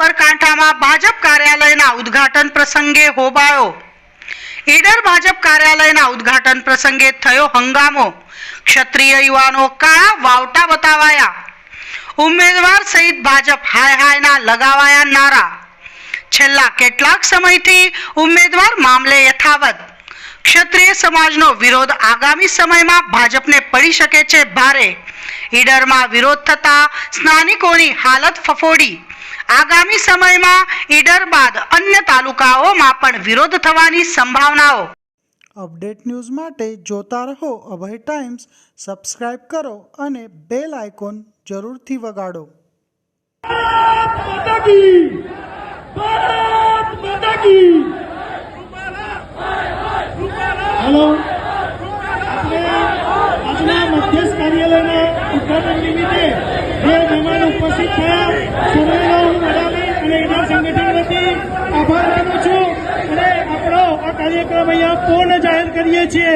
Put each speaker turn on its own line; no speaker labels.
સાબરકાંઠામાં ભાજપ કાર્યાલયના ઉદ્ઘાટન પ્રસંગે હોબાળો। ઈડર ભાજપ કાર્યાલયના ઉદ્ઘાટન પ્રસંગે થયો હંગામો। ક્ષત્રિય યુવાનો કાળા વાવટા બતાવાયા। ઉમેદવાર સહિત ભાજપ હાય હાયના લગાવાયા નારા। છેલ્લા કેટલાક સમયથી ઉમેદવાર મામલે યથાવત। ક્ષત્રિય સમાજનો વિરોધ આગામી સમયમાં ભાજપને પડી શકે છે ભારે। ઈડરમાં વિરોધ થતા સ્થાનિકોની હાલત ફફોડી। આગામી સમયમાં ઈડર બાદ અન્ય તાલુકાઓમાં પણ વિરોધ થવાની સંભાવનાઓ।
અપડેટ ન્યૂઝ માટે જોતા રહો અભય ટાઈમ્સ, સબસ્ક્રાઇબ કરો અને બેલ આઇકોન જરૂરથી વગાડો।
हेलो આપણે આજના મધ્યસ્થ કાર્યાલયના ઉદ્ઘાટન નિમિત્તે બે મહેમાન ઉપસ્થિત થયા। સર્વેનો હું વડાલી અને ઈડર સંગઠન વતી આભાર માનું છું અને આપણો આ કાર્યક્રમ અહીંયા પૂર્ણ જાહેર કરીએ છીએ।